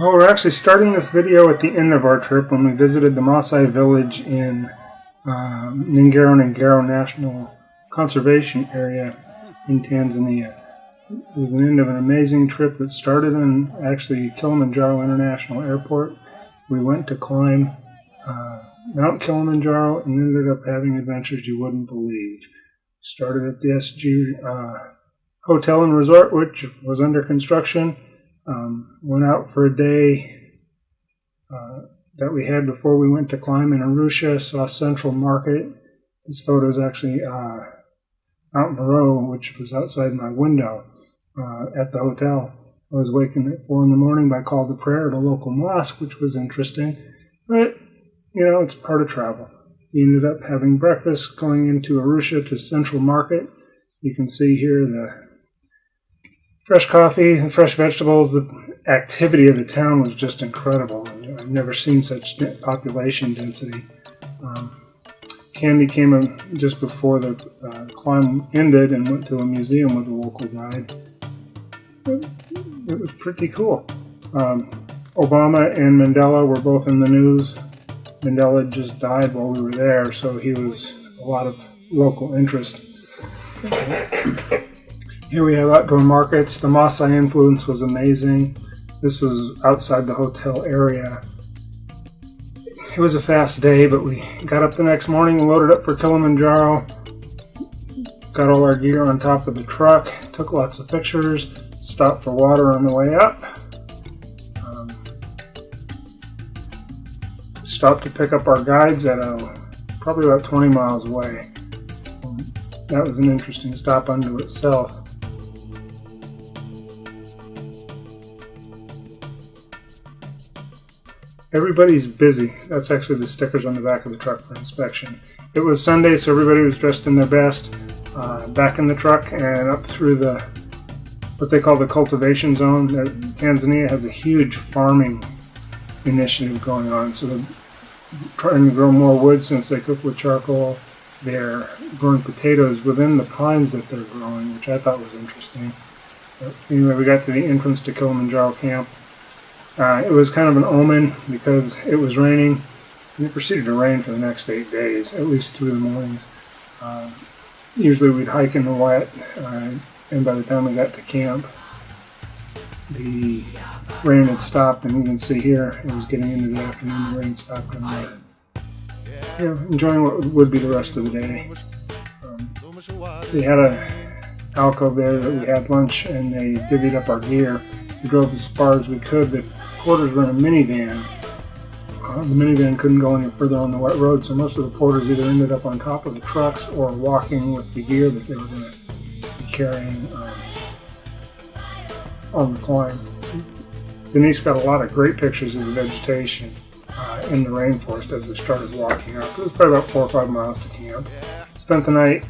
Well, we're actually starting this video at the end of our trip when we visited the Maasai village in Ngorongoro National Conservation Area in Tanzania. It was the end of an amazing trip that started in actually Kilimanjaro International Airport. We went to climb Mount Kilimanjaro and ended up having adventures you wouldn't believe. Started at the SG Hotel and Resort, which was under construction. Went out for a day that we had before we went to climb in Arusha, saw Central Market. This photo is actually Mount Meroe, which was outside my window at the hotel. I was wakened at 4 in the morning by call to prayer at a local mosque, which was interesting. But, you know, it's part of travel. We ended up having breakfast, going into Arusha to Central Market. You can see here the fresh coffee and fresh vegetables. The activity of the town was just incredible. I've never seen such population density. Candy came just before the climb ended and went to a museum with a local guide. It was pretty cool. Obama and Mandela were both in the news. Mandela just died while we were there, so he was a lot of local interest. Here we have outdoor markets. The Maasai influence was amazing. This was outside the hotel area. It was a fast day, but we got up the next morning, loaded up for Kilimanjaro, got all our gear on top of the truck, took lots of pictures, stopped for water on the way up, stopped to pick up our guides at probably about 20 miles away. That was an interesting stop unto itself. Everybody's busy. That's actually the stickers on the back of the truck for inspection. It was Sunday, so everybody was dressed in their best. Back in the truck and up through what they call the cultivation zone. Tanzania has a huge farming initiative going on, so they're trying to grow more wood since they cook with charcoal. They're growing potatoes within the pines that they're growing, which I thought was interesting. But anyway, we got to the entrance to Kilimanjaro camp. It was kind of an omen because it was raining, and it proceeded to rain for the next 8 days, at least through the mornings. Usually we'd hike in the wet, and by the time we got to camp, the rain had stopped, and you can see here, it was getting into the afternoon, the rain stopped, and enjoying what would be the rest of the day. We had a alcove there that we had lunch, and they divvied up our gear. We drove as far as we could. The porters were in a minivan. The minivan couldn't go any further on the wet road, so most of the porters either ended up on top of the trucks or walking with the gear that they were going to be carrying on the climb. Denise got a lot of great pictures of the vegetation in the rainforest as we started walking up. It was probably about 4 or 5 miles to camp. Spent the night,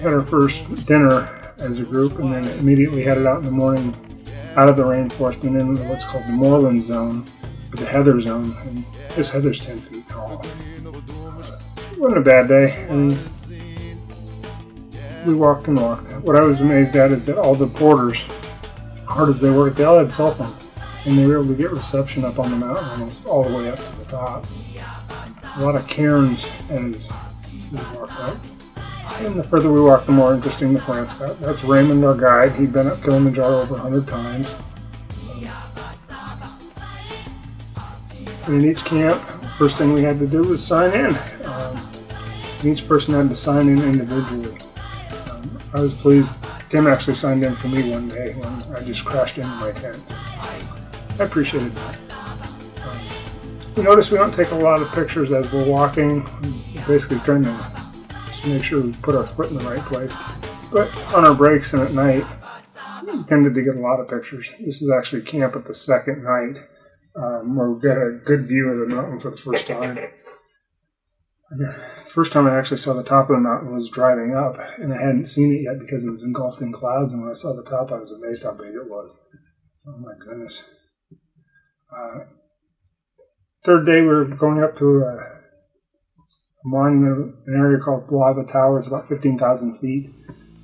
had our first dinner as a group, and then immediately headed out in the morning out of the rainforest and into what's called the moorland zone, or the heather zone, and this heather's 10 feet tall. It wasn't a bad day. I mean, we walked and walked. What I was amazed at is that all the porters, hard as they worked, they all had cell phones, and they were able to get reception up on the mountain almost all the way up to the top. A lot of cairns as we walked up. And the further we walked, the more interesting the plants got. That's Raymond, our guide. He'd been up Kilimanjaro over 100 times. And in each camp, the first thing we had to do was sign in. Each person had to sign in individually. I was pleased. Tim actually signed in for me one day when I just crashed into my tent. I appreciated that. You notice we don't take a lot of pictures as we're walking. We're basically trying to make sure we put our foot in the right place. But on our breaks and at night, we tended to get a lot of pictures. This is actually camp at the second night, where we got a good view of the mountain for the first time. The first time I actually saw the top of the mountain was driving up, and I hadn't seen it yet because it was engulfed in clouds, and when I saw the top, I was amazed how big it was. Oh my goodness. Third day, we were going up to a monument, an area called Lava Tower. It's about 15,000 feet.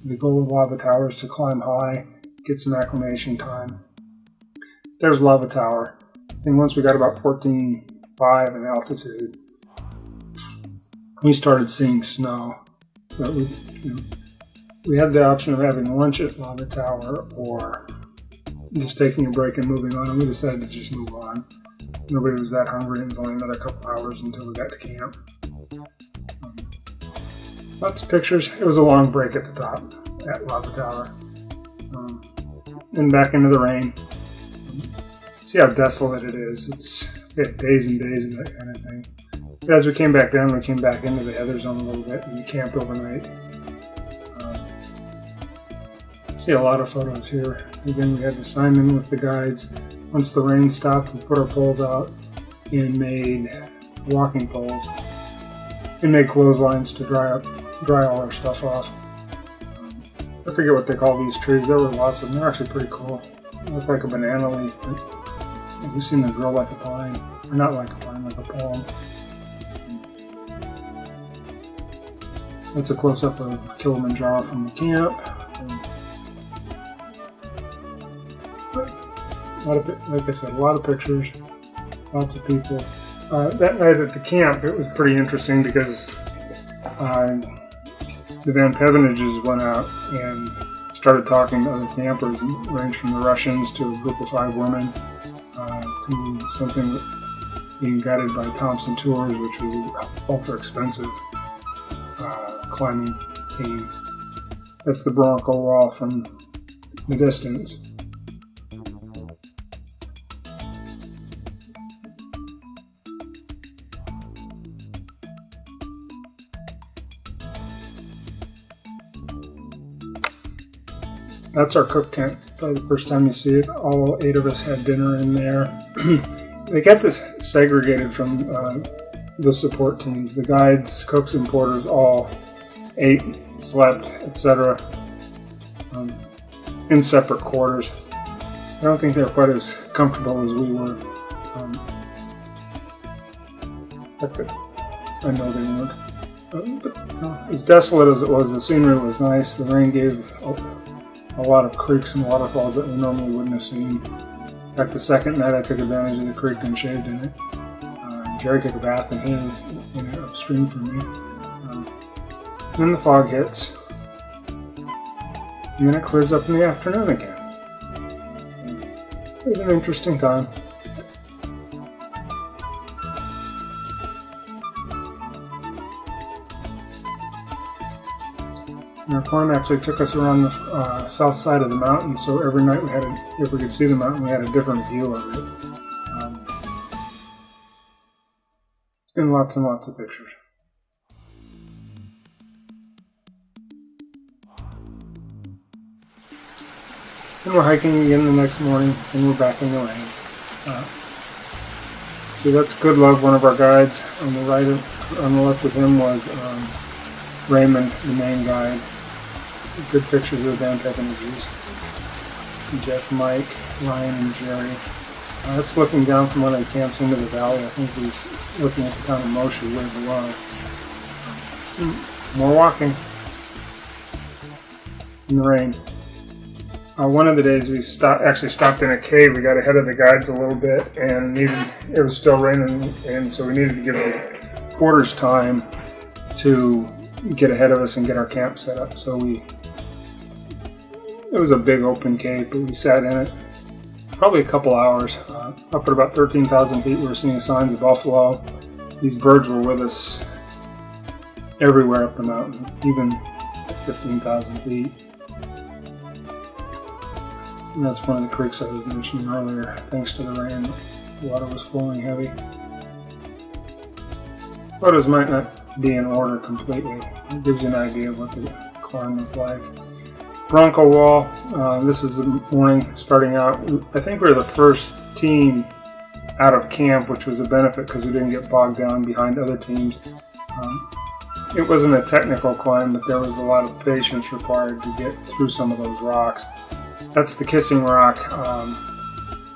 The goal of Lava Tower is to climb high, get some acclimation time. There's Lava Tower. And once we got about 14.5 in altitude, we started seeing snow. But we had the option of having lunch at Lava Tower or just taking a break and moving on, and we decided to just move on. Nobody was that hungry. It was only another couple hours until we got to camp. Lots of pictures. It was a long break at the top at Lava Tower. And back into the rain. See how desolate it is. We had days and days of that kind of thing. But as we came back down, we came back into the heather zone a little bit and we camped overnight. See a lot of photos here. Again, we had to sign in with the guides. Once the rain stopped, we put our poles out and made walking poles and made clotheslines to dry all our stuff off. I forget what they call these trees. There were lots of them. They're actually pretty cool. They look like a banana leaf. Have you seen them grow like a pine? Or not like a pine, like a palm. That's a close-up of Kilimanjaro from the camp. Like I said, a lot of pictures, lots of people. That night at the camp, it was pretty interesting because the Van Pevenages went out and started talking to other campers, and ranged from the Russians to a group of 5 women to something being guided by Thompson Tours, which was an ultra expensive climbing team. That's the Bronco Wall from the distance. That's our cook tent. Probably the first time you see it. All 8 of us had dinner in there. They kept us segregated from the support teams. The guides, cooks, and porters all ate, slept, etc. In separate quarters. I don't think they were quite as comfortable as we were. I know they weren't. But as desolate as it was, the scenery was nice. The rain gave a lot of creeks and waterfalls that we normally wouldn't have seen. In fact, the second night I took advantage of the creek and shaved in it. Jerry took a bath in it upstream from me. Then the fog hits. And then it clears up in the afternoon again. It was an interesting time. Our climb actually took us around the south side of the mountain, so every night if we could see the mountain, we had a different view of it. And lots of pictures. And we're hiking again the next morning, and we're back in the rain. See, that's Good Love, one of our guides. On the left with him was Raymond, the main guide. Good pictures of the Van Pevenages. Jeff, Mike, Ryan, and Jerry. That's looking down from one of the camps into the valley. I think he's looking at the town of Moshe way below. More walking in the rain. One of the days we actually stopped in a cave. We got ahead of the guides a little bit, and it was still raining, and so we needed to give the porters time to get ahead of us and get our camp set up. So it was a big open cave, but we sat in it probably a couple hours. Up at about 13,000 feet, we were seeing signs of buffalo. These birds were with us everywhere up the mountain, even at 15,000 feet. And that's one of the creeks I was mentioning earlier. Thanks to the rain, the water was flowing heavy. Photos might not be in order completely. It gives you an idea of what the climb was like. Bronco Wall, this is the morning starting out. I think we were the first team out of camp, which was a benefit because we didn't get bogged down behind other teams. It wasn't a technical climb, but there was a lot of patience required to get through some of those rocks. That's the Kissing Rock.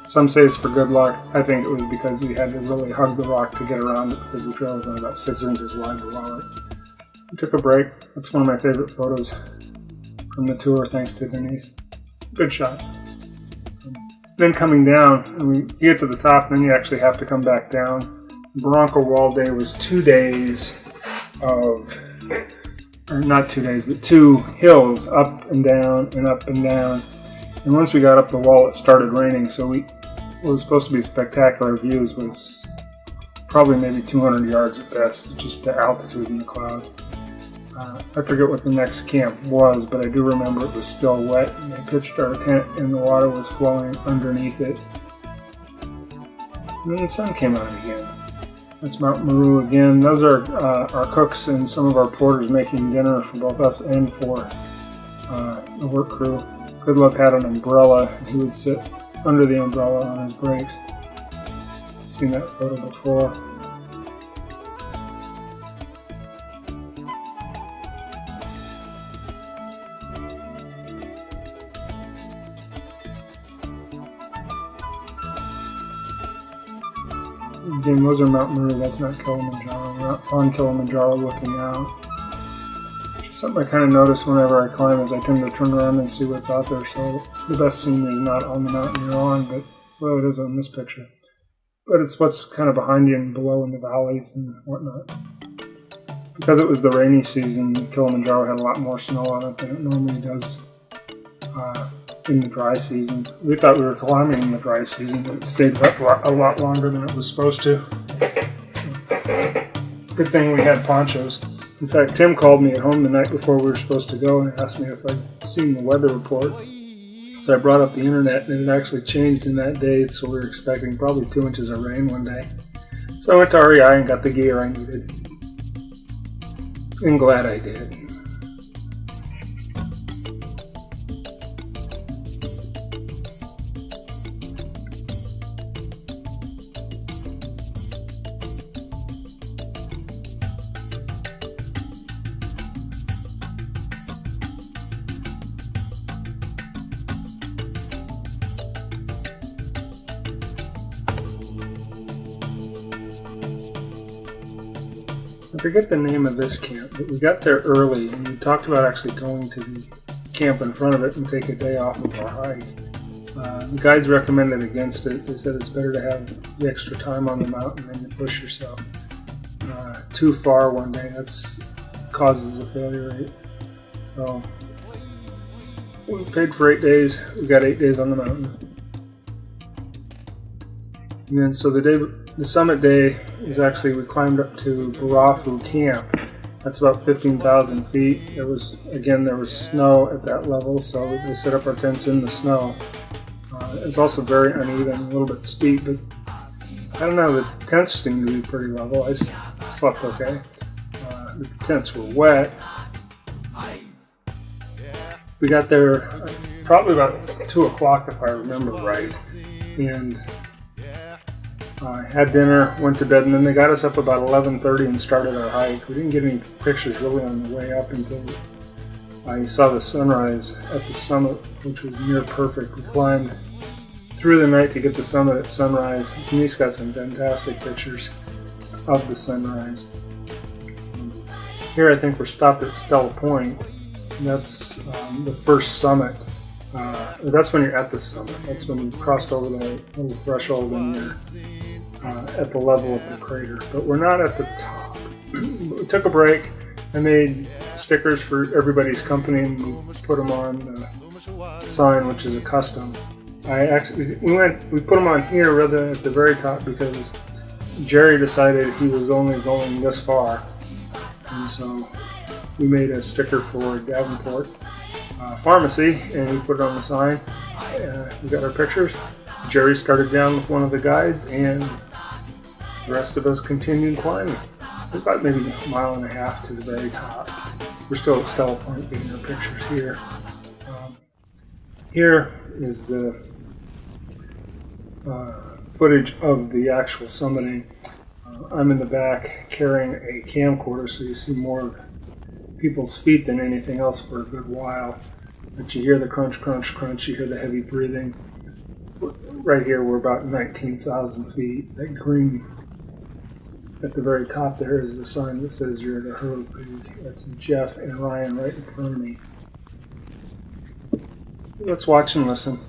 Some say it's for good luck. I think it was because you had to really hug the rock to get around it because the trail was only about 6 inches wide below it. We took a break. That's one of my favorite photos from the tour, thanks to Denise. Good shot. Then coming down, you get to the top, and then you actually have to come back down. Bronco Wall Day was 2 days of, or not 2 days, but 2 hills, up and down and up and down. And once we got up the wall, it started raining, so what was supposed to be spectacular views was probably maybe 200 yards at best, just the altitude in the clouds. I forget what the next camp was, but I do remember it was still wet, and they pitched our tent and the water was flowing underneath it. And then the sun came out again. That's Mount Meru again. Those are our cooks and some of our porters making dinner for both us and for the work crew. Goodluck had an umbrella, and he would sit under the umbrella on his breaks. Seen that photo before. Again, those are Mount Meru, that's not Kilimanjaro. We're not on Kilimanjaro looking out. Just something I kind of notice whenever I climb is I tend to turn around and see what's out there. So the best scenery is not on the mountain you're on, but well, it is on this picture. But it's what's kind of behind you and below in the valleys and whatnot. Because it was the rainy season, Kilimanjaro had a lot more snow on it than it normally does in the dry seasons. We thought we were climbing in the dry season, but it stayed wet a lot longer than it was supposed to. So, good thing we had ponchos. In fact, Tim called me at home the night before we were supposed to go and asked me if I'd seen the weather report. So I brought up the internet, and it actually changed in that day, so we were expecting probably 2 inches of rain one day. So I went to REI and got the gear I needed. And glad I did. I forget the name of this camp, but we got there early and we talked about actually going to the camp in front of it and take a day off of our hike. The guides recommended against it. They said it's better to have the extra time on the mountain than to push yourself too far one day. That causes a failure rate. So we paid for 8 days. We got 8 days on the mountain. And then so the summit day is actually, we climbed up to Barafu Camp. That's about 15,000 feet. There was snow at that level, so we set up our tents in the snow. It's also very uneven, a little bit steep, but I don't know, the tents seemed to be pretty level. I slept okay. The tents were wet. We got there probably about 2 o'clock if I remember right, and had dinner, went to bed, and then they got us up about 11:30 and started our hike. We didn't get any pictures really on the way up until I saw the sunrise at the summit, which was near perfect. We climbed through the night to get the summit at sunrise. Denise got some fantastic pictures of the sunrise. Here I think we're stopped at Stella Point. That's the first summit. That's when you're at the summit. That's when you crossed over the little threshold and you're at the level of the crater. But we're not at the top. We took a break. I made stickers for everybody's company and we put them on the sign, which is a custom. We put them on here rather than at the very top because Jerry decided he was only going this far, and so we made a sticker for Davenport Pharmacy and we put it on the sign. We got our pictures. Jerry started down with one of the guides and the rest of us continued climbing. We're about maybe a mile and a half to the very top. We're still at Stella Point getting our pictures here. Here is the footage of the actual summiting. I'm in the back carrying a camcorder, so you see more of people's feet than anything else for a good while. But you hear the crunch, crunch, crunch, you hear the heavy breathing. Right here we're about 19,000 feet. That green at the very top there is the sign that says you're at a Hurley Peak. That's Jeff and Ryan right in front of me. Let's watch and listen.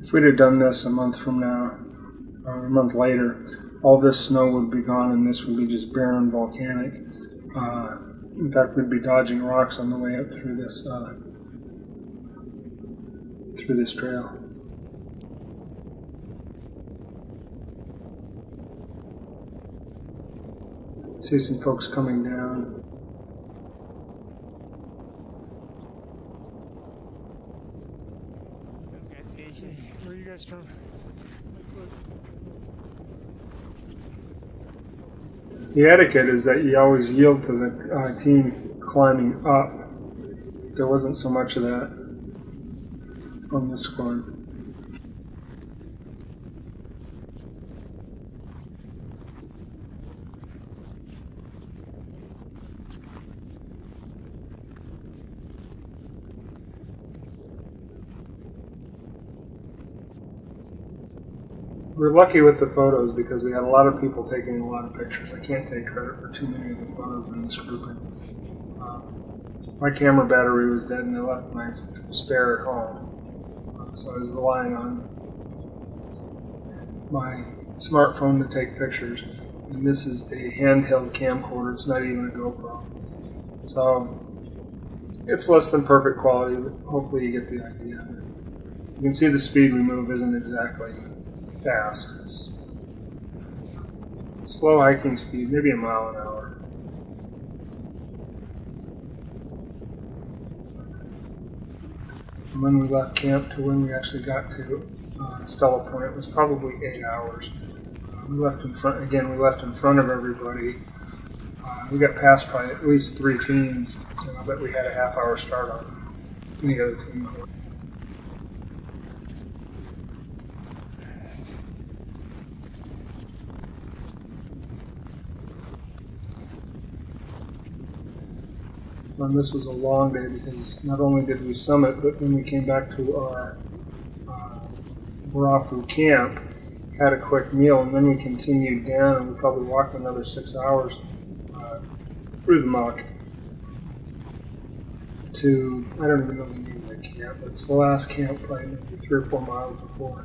If we'd have done this a month from now, or a month later, all this snow would be gone and this would be just barren volcanic. In fact, we'd be dodging rocks on the way up through this trail. See some folks coming down. Where are you guys from? The etiquette is that you always yield to the team climbing up. There wasn't so much of that on this squad. We're lucky with the photos because we had a lot of people taking a lot of pictures. I can't take credit for too many of the photos in this grouping. My camera battery was dead and I left my spare at home. So I was relying on my smartphone to take pictures. And this is a handheld camcorder, it's not even a GoPro. So it's less than perfect quality, but hopefully you get the idea of it. You can see the speed we move isn't exactly fast. It's slow hiking speed, maybe a mile an hour. And when we left camp to when we actually got to Stella Point was probably 8 hours. We left in front of everybody. We got past probably at least 3 teams, and I bet we had a half-hour start on any other team. And this was a long day because not only did we summit, but then we came back to our Barafu camp, had a quick meal, and then we continued down and we probably walked another 6 hours through the muck to, I don't even know the name of the camp, but it's the last camp probably maybe 3 or 4 miles before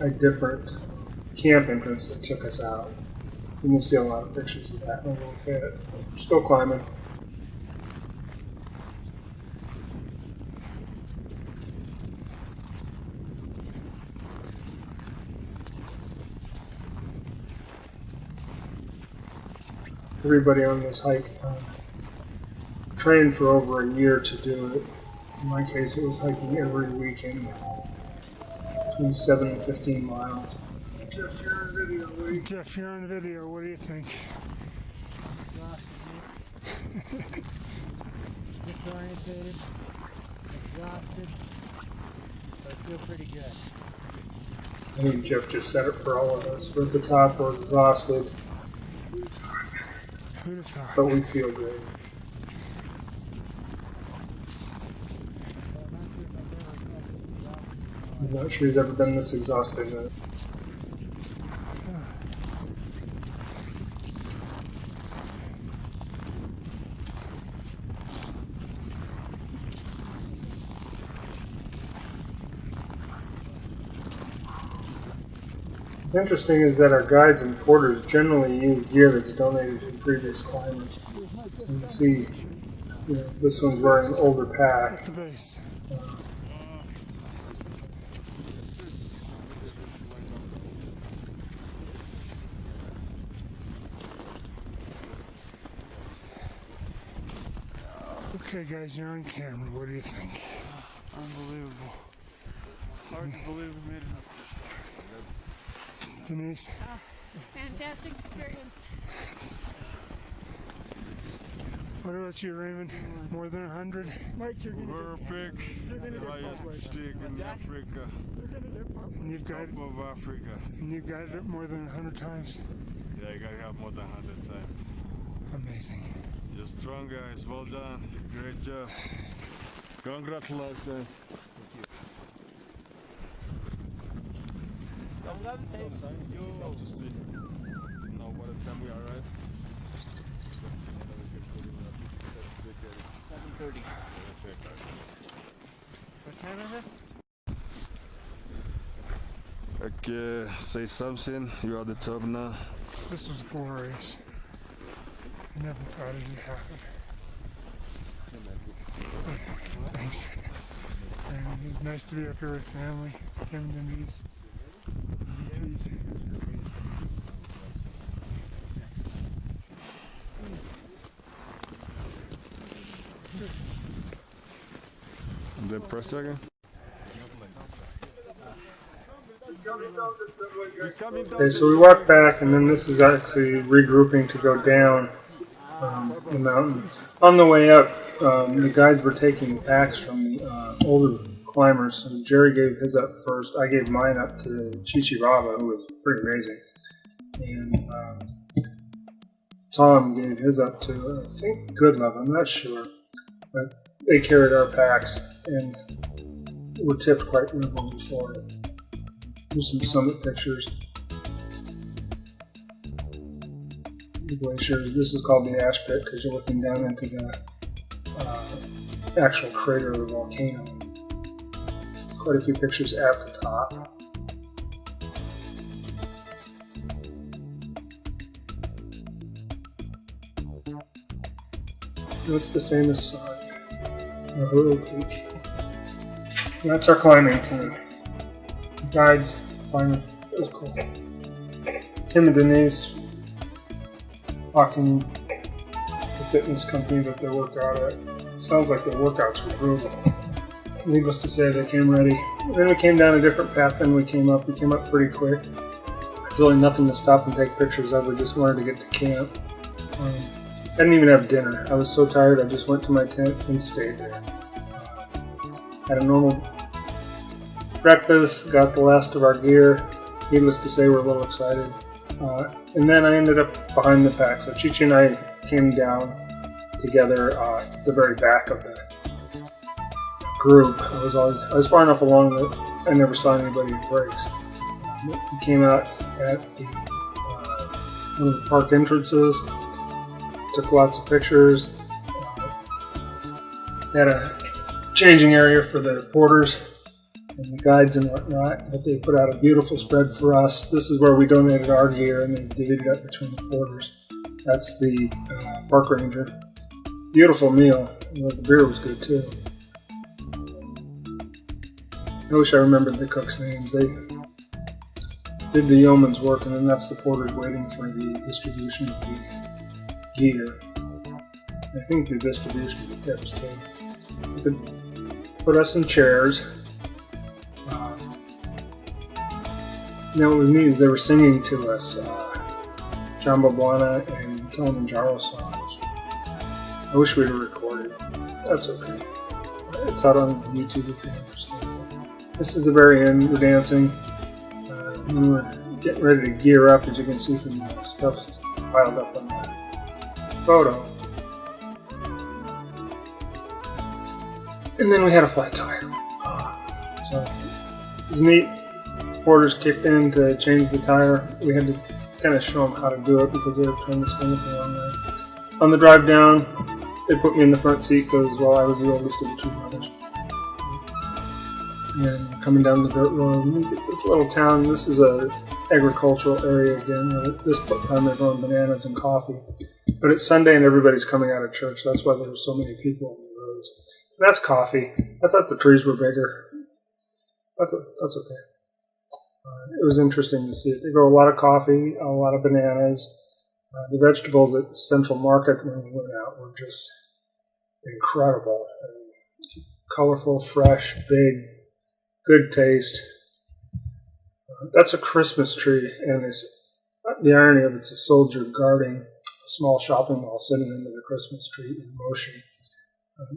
a different camp entrance that took us out. And you'll see a lot of pictures of that in a little bit. Still climbing. Everybody on this hike trained for over a year to do it. In my case, it was hiking every weekend, between 7 and 15 miles. Jeff, you're on video. Jeff, you're on video. What do you think? Disorientated, exhausted, but I feel pretty good. I think Jeff just said it for all of us. We're at the top, we're exhausted, but we feel good. I'm not sure he's ever been this exhausted. What's interesting is that our guides and porters generally use gear that's donated to previous climbers. So you see, this one's wearing an older pack. Okay, guys, you're on camera. What do you think? Unbelievable. Hard to believe we made it up this far. Denise? Fantastic experience. What about you, Raymond? More than 100? Perfect. The highest stick in Africa. And you've guided, Top of Africa. and you've guided it more than 100 times? Yeah, I gotta have more than 100 times. Amazing. You're strong, guys. Well done. Great job. Congratulations. You to see. Now, by the time we arrive, 7:30. Canada? Okay, say something. You're at the top now. This was glorious. I never thought it'd happen. Thanks. And it was nice to be up here with family. Kim and these VPs. Then press second. Okay, so we walked back, and then this is actually regrouping to go down the mountain. On the way up, the guides were taking packs from the older climbers. So Jerry gave his up first. I gave mine up to Baba, who was pretty amazing. And Tom gave his up to, I think, Goodlove. I'm not sure. But they carried our packs and were tipped quite liberally for it. Here's some summit pictures. The glacier. This is called the ash pit because you're looking down into the actual crater of the volcano. Quite a few pictures at the top. That's the famous Nick-Wulfekuhle Peak. And that's our climbing team. Guides, climbing. It was cool. Tim and Denise walking the fitness company that they worked out at. It sounds like the workouts were brutal. Needless to say, they came ready. Then we came down a different path than we came up. We came up pretty quick. Really nothing to stop and take pictures of. We just wanted to get to camp. I didn't even have dinner. I was so tired I just went to my tent and stayed there. Had a normal breakfast, got the last of our gear. Needless to say, we're a little excited. And then I ended up behind the pack. So Chichi and I came down together at the very back of the group. I was far enough along that I never saw anybody in breaks. We came out at one of the park entrances, took lots of pictures, had a changing area for the porters and the guides and whatnot, but they put out a beautiful spread for us. This is where we donated our gear and they divided it up between the porters. That's the park ranger. Beautiful meal. The beer was good too. I wish I remembered the cooks' names. They did the yeoman's work, and then that's the porters waiting for the distribution of the gear. I think the distribution of the tips too. They put us in chairs. You know what was neat is they were singing to us Jamba Bwana and Kilimanjaro songs. I wish we'd have recorded. That's okay. It's out on YouTube if you're interested. This is the very end. We're dancing. And we're getting ready to gear up, as you can see from the stuff piled up on the photo. And then we had a flat tire. So it was neat. Porters kicked in to change the tire. We had to kind of show them how to do it because they were trying to swing it the wrong way. On the drive down, they put me in the front seat because, well, I was the oldest of the two brothers. And coming down the dirt road, we get this little town. This is a agricultural area again. At this time they're growing bananas and coffee. But it's Sunday and everybody's coming out of church. That's why there were so many people on the roads. And that's coffee. I thought the trees were bigger. That's okay. It was interesting to see it. They grow a lot of coffee, a lot of bananas. The vegetables at Central Market when we went out were just incredible. Colorful, fresh, big, good taste. That's a Christmas tree, and the irony of it's a soldier guarding a small shopping mall sitting under the Christmas tree in motion.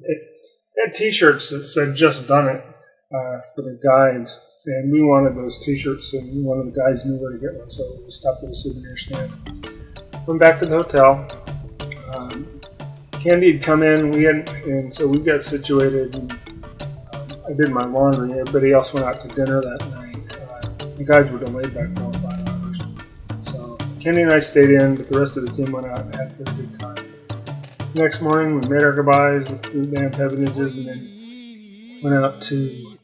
It had t-shirts that said "Just Done It" for the guides. And we wanted those t-shirts, and one of the guys knew where to get one, so we stopped at a souvenir stand. Went back to the hotel. Candy had come in, and so we got situated. And, I did my laundry. Everybody else went out to dinner that night. The guides were delayed by 4 or 5 hours. So Candy and I stayed in, but the rest of the team went out and had a good time. Next morning, we made our goodbyes with food and beverages, and then went out to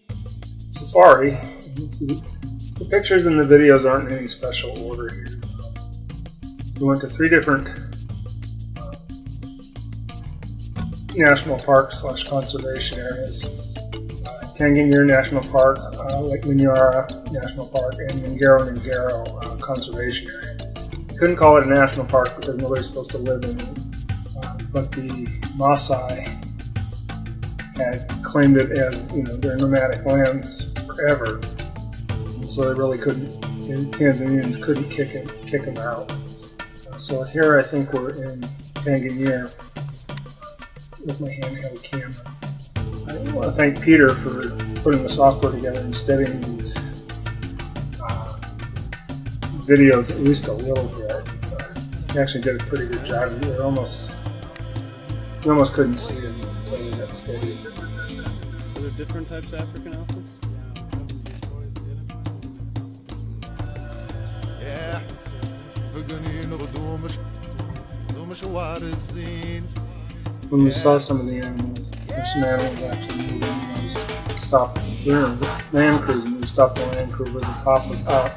safari. The pictures and the videos aren't in any special order here. We went to 3 different national parks / conservation areas. Tangier National Park, Lake Minyara National Park, and Ngaro Conservation Area. Couldn't call it a national park because nobody's supposed to live in it, but the Maasai had claimed it as, their nomadic lands forever, and so they really couldn't. The Tanzanians couldn't kick them out. So here I think we're in Tangier with my handheld camera. I want to thank Peter for putting the software together and studying these videos at least a little bit. He actually did a pretty good job. You almost couldn't see it until he got steady. Are there different types of African elephants? Yeah. When we saw some of the animals, there's some animals actually moving. We stopped. We were land cruising. We stopped the land crew where the top was up.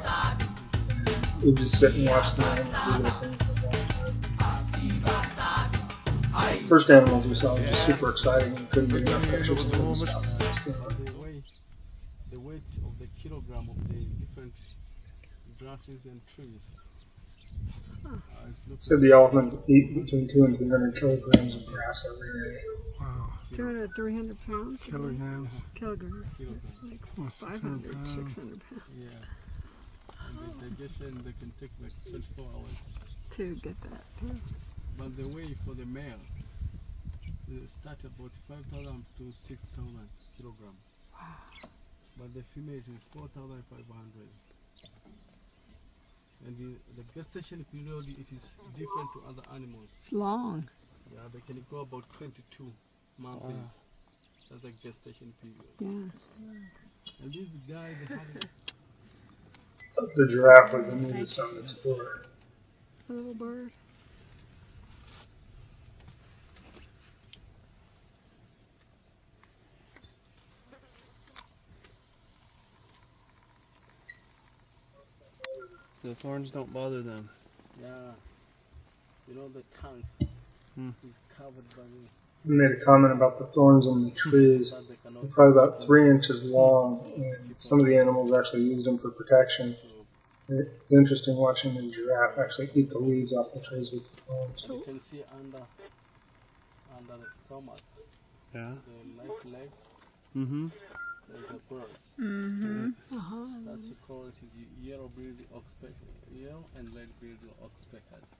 We would just sit and watch the animals do their thing for a long time. First animals we saw were just super exciting. We couldn't get enough pictures and couldn't stop. The weight of the kilogram of the different grasses and trees. Said the elephants eat between 200 and 300 kilograms of grass every day. Wow. 200 to 300 pounds? Kilograms. Kilograms. That's like 500, 600 pounds. Yeah. And the digestion, they can take like 24 hours. To get that. Yeah. But the weight for the male, they start about 5,000 to 6,000 kilograms. Wow. But the female is 4,500. And the gestation period, it is different to other animals. It's long. Yeah, they can go about 22 months. That's the gestation period. Yeah. And this guy, they have The giraffe was the neatest on the tour. A little bird. the thorns don't bother them. Yeah. The tongue is covered by the... I made a comment about the thorns on the trees. They're probably about 3 inches long, and some of the animals actually used them for protection. It's interesting watching the giraffe actually eat the leaves off the trees with the thorns. You can see under the stomach, Yeah. the light legs, Mm-hmm. there's the birds. Mm-hmm. That's called, it is yellow-billed yellow and red-billed oxpeckers.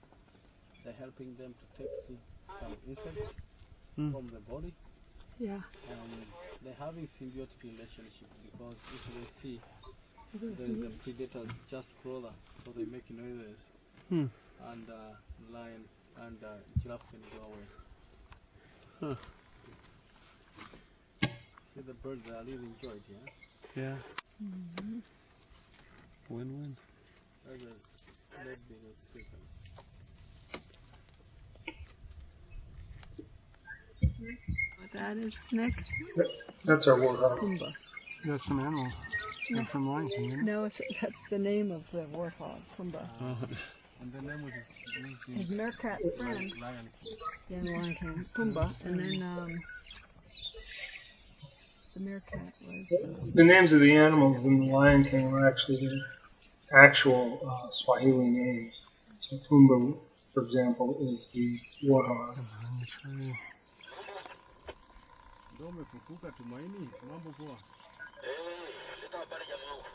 They're helping them to take some insects from the body, Yeah. and they're having symbiotic relationship because if they see there is a predator just closer, so they make noises, and lion and giraffe can go away. Huh. See the birds, they really enjoy it, yeah? Yeah. Win-win. There's a red-billed oxpeckers. What that is, Nick? That's our warthog. Pumbaa. That's from animal. Not from Lion King, isn't it? No, that's the name of the warthog, Pumbaa. And the name was His meerkat friend, lion. yeah, in Lion King, Pumbaa, and then the meerkat was. The names of the animals in the Lion King were actually their actual Swahili names. So Pumbaa, for example, is the warthog. On the tree. Ndio umefufuka Tumaini, mambo poa.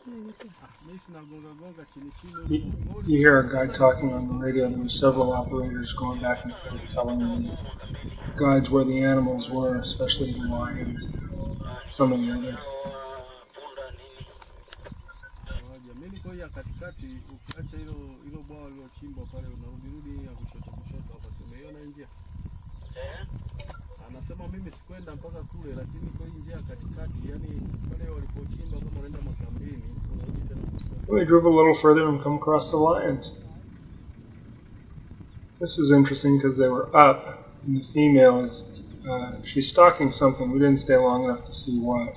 Mimi sinagonga gonga chini chini. You hear a guy talking on the radio. There were several operators going back and forth telling the guides where the animals were, especially the lions, some of the other. Mimi niko ya katikati, ukiacha hilo bwawa lilochimbwa pale unarudi ya kushoto hapa. Umeona njia? Anasema mimi sikwenda mpaka kule, lakini kwa njia katikati, yani pale walipochimba kama unaenda makambini, unaita. We drove a little further and come across the lions. This was interesting because they were up, and the female is she's stalking something. We didn't stay long enough to see what.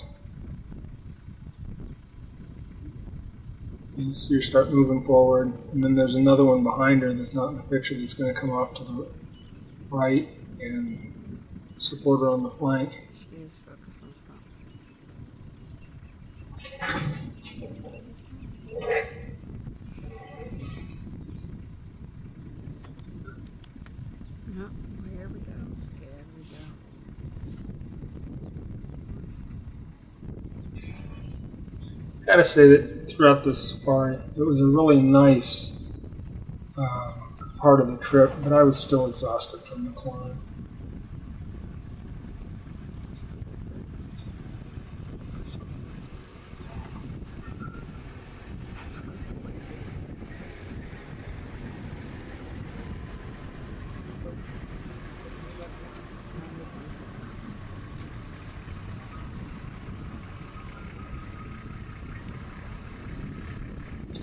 You see her start moving forward, and then there's another one behind her that's not in the picture that's going to come off to the right and support her on the flank. She is focused on stuff. No, here we go. Here we go. I gotta say that throughout the safari, it was a really nice part of the trip, but I was still exhausted from the climb.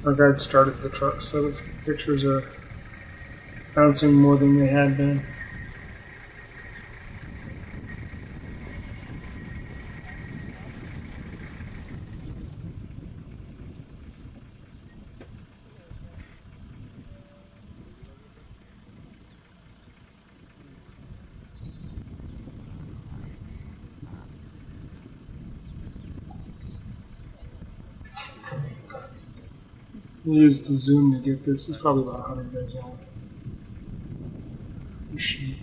Our guide started the truck, so the pictures are bouncing more than they had been. We used the zoom to get this. It's probably about 100 days old. Machine.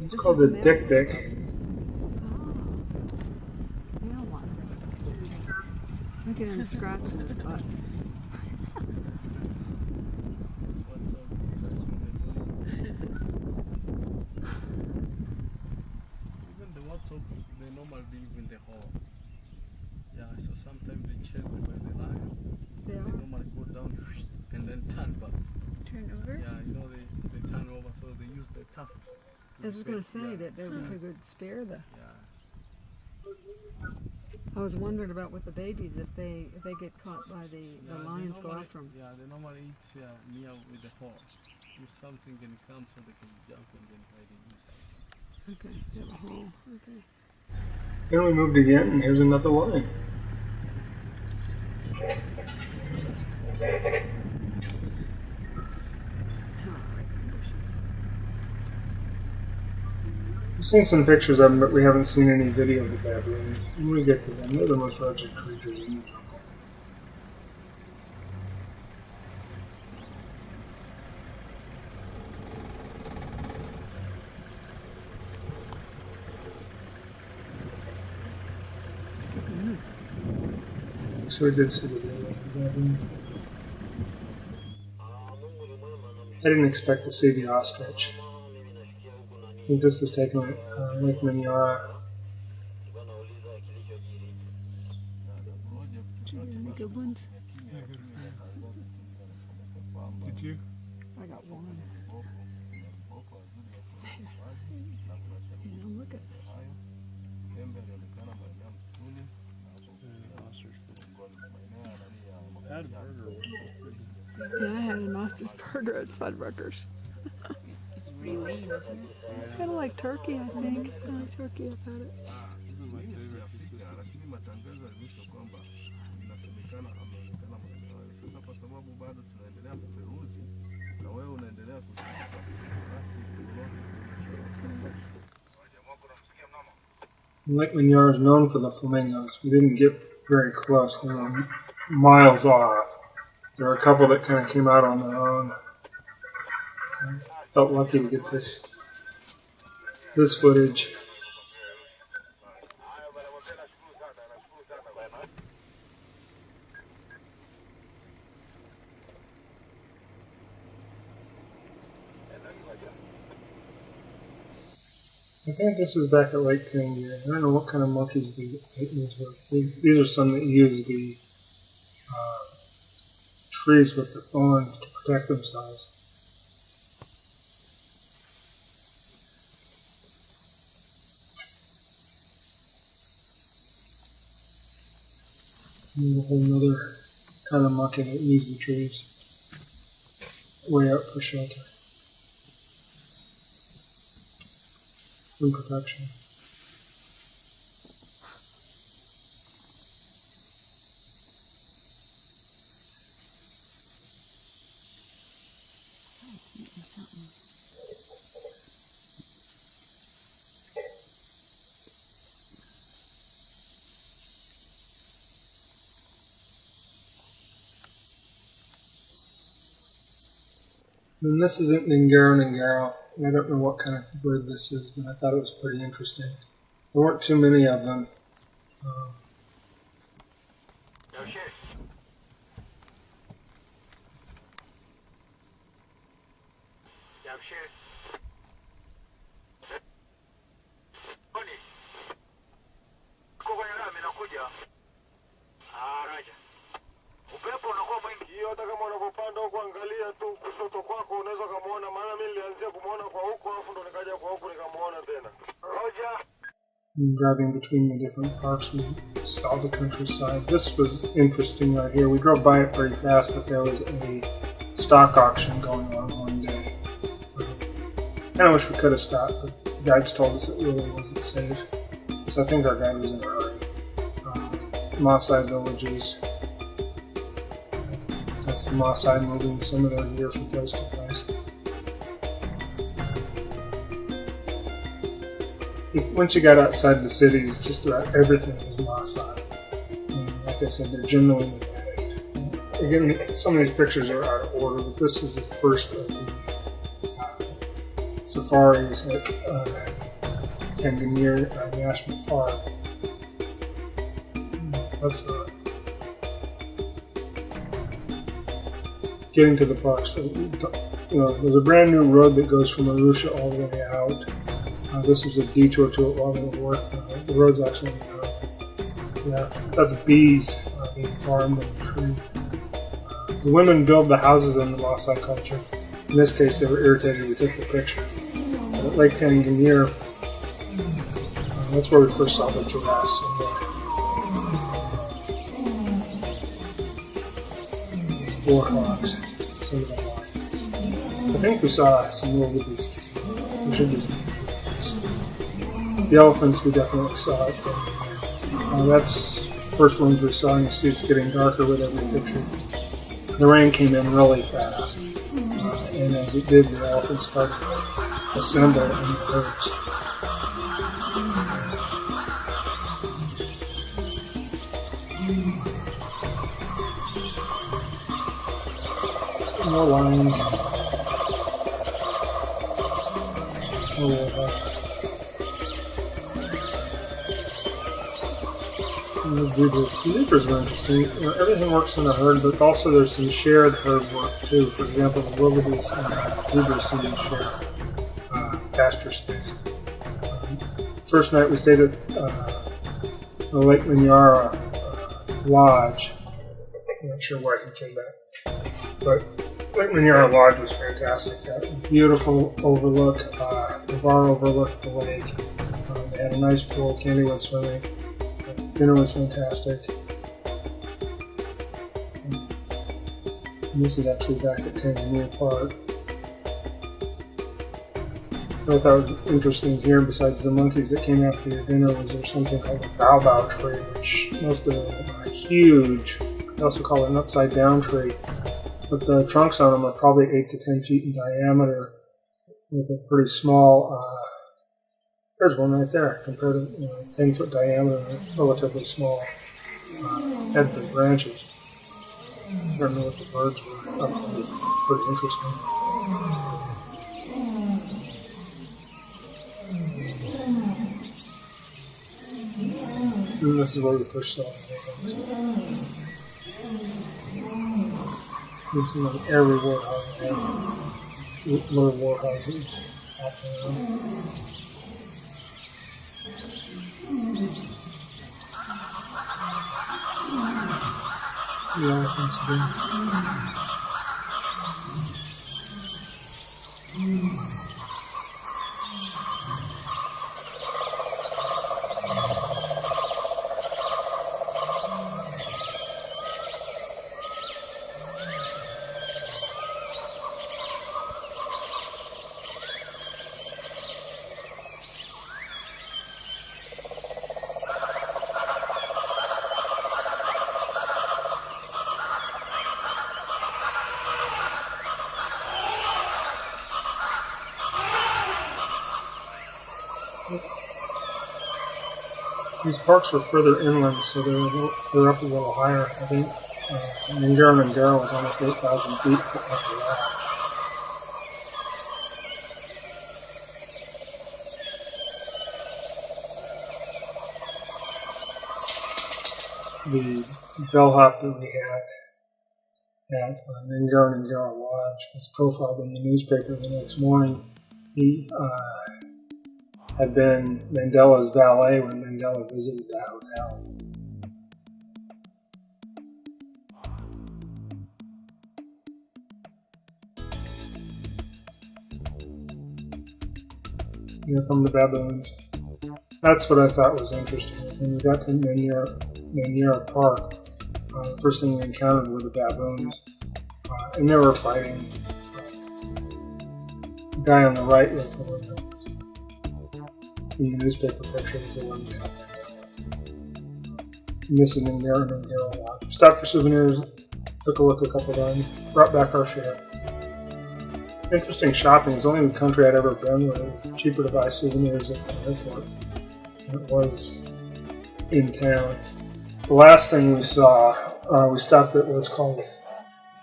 It's called the Dick Dick. Male one. Look at him scratching his butt. Even the warthogs, they normally live in the hole. Yeah, so sometimes they chase them by the lion. They They are normally go down and then turn back. turned over. Yeah, you know, they turn over, so they use their tusks. I was going to say Yeah. that they could spare the. Yeah. I was wondering about with the babies if they get caught by the Yeah, lions they go normally- after them. Yeah, they normally eat near with the hole. If something can come, so they can jump and then hide inside. Okay, they have a hole. Okay. Then we moved again, and here's another line. We've seen some pictures of them, but we haven't seen any video of the baboons. When we get to them, they're the most wretched creatures in the jungle. So we did see the video of the baboon. I didn't expect to see the ostrich. I think this was taken at Lake Minyara. Did you get any good ones? Yeah, I got a fan. Did you? I got one. You know, look at this. I had a burger once. Yeah, I had an ostrich burger at Fuddruckers. It's pretty lean, isn't it? It's kind of like turkey, I think. I like turkey. I've had it. These are my favorite consistency. Lake Minyara is known for the flamingos. We didn't get very close. They were miles off. There were a couple that kind of came out on their own. I felt lucky to get this footage. I think this is back at Lake Tangier. I don't know what kind of monkeys these were. These are some that use the trees with the thorns to protect themselves. And a whole other kind of monkey that use the trees way up for shelter and protection. And this isn't Nighara. I don't know what kind of bird this is, but I thought it was pretty interesting. There weren't too many of them. Driving between the different parks, we saw the countryside. This was interesting right here. We drove by it very fast, but there was a stock auction going on one day. I kind of wish we could have stopped, but the guides told us it really wasn't safe. So I think our guide was in a hurry. Maasai villages. That's the Maasai moving some of their gear from place to place. Once you got outside the cities, just about everything was Maasai. And like I said, they're genuinely nomadic. Again, some of these pictures are out of order, but this is the first of the safaris at Tangier National Park. That's getting to the park. So, there's a brand new road that goes from Arusha all the way out. This was a detour to it while they were working. The road's actually that's bees being farmed on the tree. The women build the houses in the Maasai culture. In this case, they were irritated we took the picture. At Lake Tangier, that's where we first saw the giraffes. Warhawks, some of the lions. I think we saw some wildebeest as well. We should just. The elephants we definitely saw it. That's the first ones we saw, and you see it's getting darker with every picture. The rain came in really fast, and as it did, the elephants started to assemble in the herds. More lions. More warhawks. The zebras are interesting. Everything works in a herd, but also there's some shared herd work too. For example, the wildebeest and zebras seem to share pasture space. First night we stayed at the Lake Minyara Lodge. I'm not sure why he came back, but Lake Minyara Lodge was fantastic. Beautiful overlook. The bar overlooked the lake. They had a nice pool. Candy went swimming. Dinner was fantastic. And this is actually back at Tangier Park. What I thought was interesting here, besides the monkeys that came after your dinner, was there's something called a baobab tree, which most of them are huge. They also call it an upside down tree. But the trunks on them are probably 8 to 10 feet in diameter, with a pretty small There's one right there, compared to 10-foot diameter, relatively small head-foot branches. I don't know what the birds were up to. Pretty interesting. And this is where we first saw them. This is like every warthog and little warthog hopping around. The elephants again. These parks were further inland, so they're up a little higher. I think Nick-Wulfekuhle-Climb-Up-Kilimanjaro was almost 8,000 feet up to that. The bellhop that we had at Nick-Wulfekuhle-Climb-Up Lodge was profiled in the newspaper the next morning. He had been Mandela's valet when Mandela visited the hotel. Here come the baboons. That's what I thought was interesting. When we got to Nick-Wulfekuhle Park, the first thing we encountered were the baboons, and they were fighting. The guy on the right was the one that in the newspaper picture was the one that had missing in there and a lot. Stopped for souvenirs, took a look a couple times, brought back our share. Interesting shopping. It's the only country I'd ever been where it was cheaper to buy souvenirs at the airport than it was in town. The last thing we saw, we stopped at what's called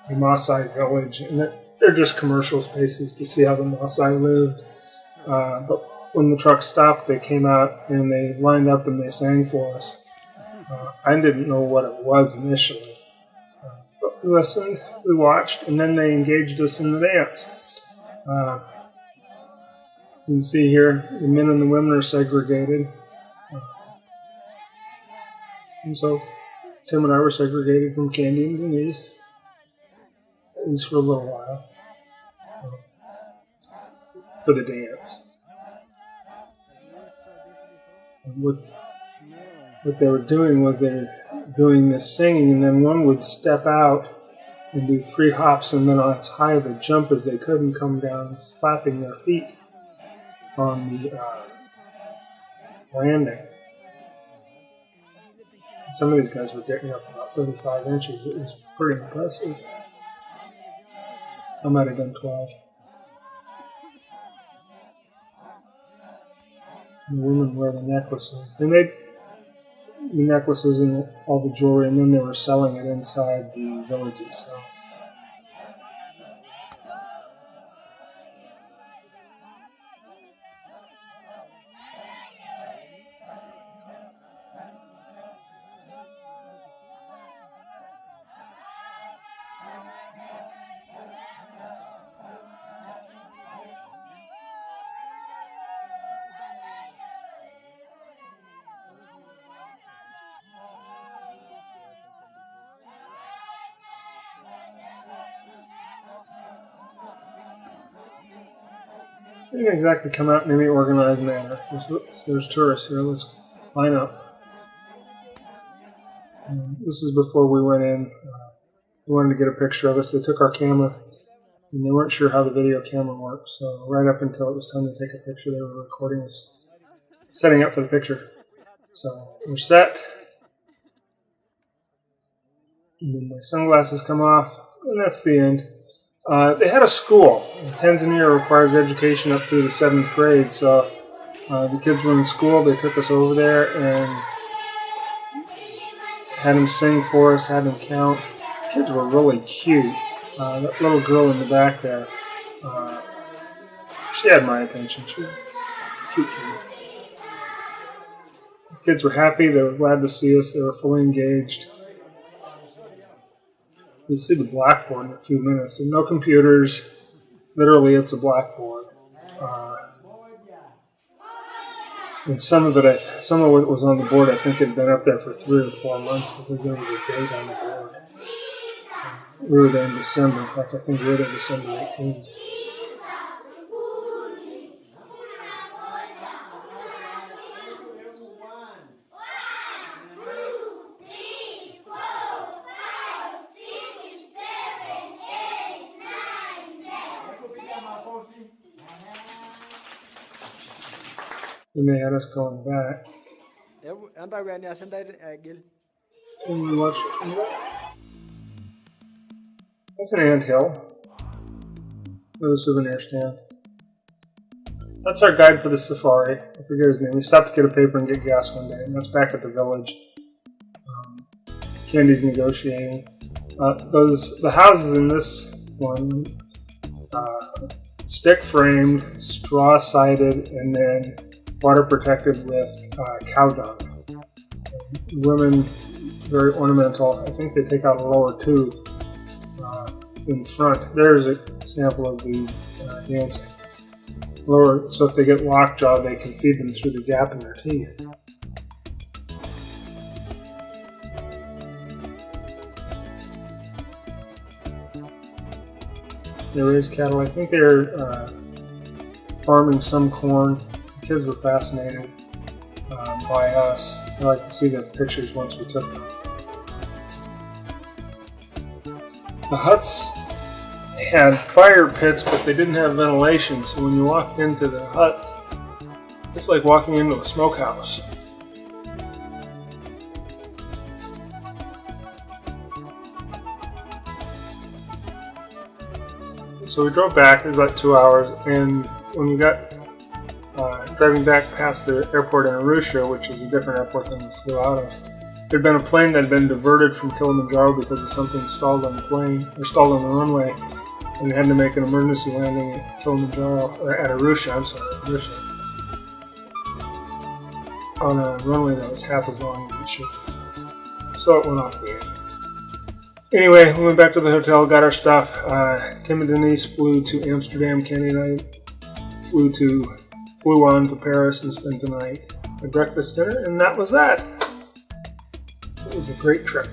the Maasai village, and they're just commercial spaces to see how the Maasai lived. But when the truck stopped, they came out and they lined up and they sang for us. I didn't know what it was initially. But we listened, we watched, and then they engaged us in the dance. You can see here, the men and the women are segregated. And so Tim and I were segregated from Candy and Denise, at least for a little while, for the dance. And what they were doing was they were doing this singing, and then one would step out and do 3 hops, and then as high of a jump as they could and come down, slapping their feet on the landing. And some of these guys were getting up about 35 inches. It was pretty impressive. I might have done 12. And the women wear the necklaces. They made the necklaces and all the jewelry, and then they were selling it inside the village itself. They didn't exactly come out in any organized manner. There's tourists here. Let's line up. This is before we went in. They wanted to get a picture of us. They took our camera, and they weren't sure how the video camera worked. So right up until it was time to take a picture, they were recording us, setting up for the picture. So we're set. And then my sunglasses come off, and that's the end. They had a school. Tanzania requires education up through the 7th grade, so The kids were in school. They took us over there and had them sing for us, had them count. The kids were really cute. That little girl in the back there, she had my attention. She was a cute kid. The kids were happy. They were glad to see us. They were fully engaged. You'll see the blackboard in a few minutes. And no computers. Literally, it's a blackboard. And some of what was on the board, I think, had been up there for 3 or 4 months because there was a date on the board. We were there in December. In fact, I think we were there December 18th. And they had us going back. And we watched it from there. That's an anthill. There's a souvenir stand. That's our guide for the safari. I forget his name. We stopped to get a paper and get gas one day, and that's back at the village. Candy's negotiating. The houses in this one, stick framed, straw sided, and then water protected with cow dung. Women, very ornamental. I think they take out a lower tooth in front. There's a sample of the dancing. Lower, so if they get lockjaw, they can feed them through the gap in their teeth. They raise cattle. I think they're farming some corn. The kids were fascinated by us. I like to see the pictures once we took them. The huts had fire pits, but they didn't have ventilation, so when you walked into the huts, it's like walking into a smokehouse. So we drove back. It was about 2 hours, and when we got driving back past the airport in Arusha, which is a different airport than we flew out of, there'd been a plane that had been diverted from Kilimanjaro because of something stalled on the plane, or stalled on the runway, and they had to make an emergency landing at Kilimanjaro, or at Arusha, Arusha, on a runway that was half as long as it should be. So it went off the air. Anyway, we went back to the hotel, got our stuff. Tim and Denise flew to Amsterdam. Kenny and I flew on to Paris and spent the night at breakfast dinner, and that was that. It was a great trip.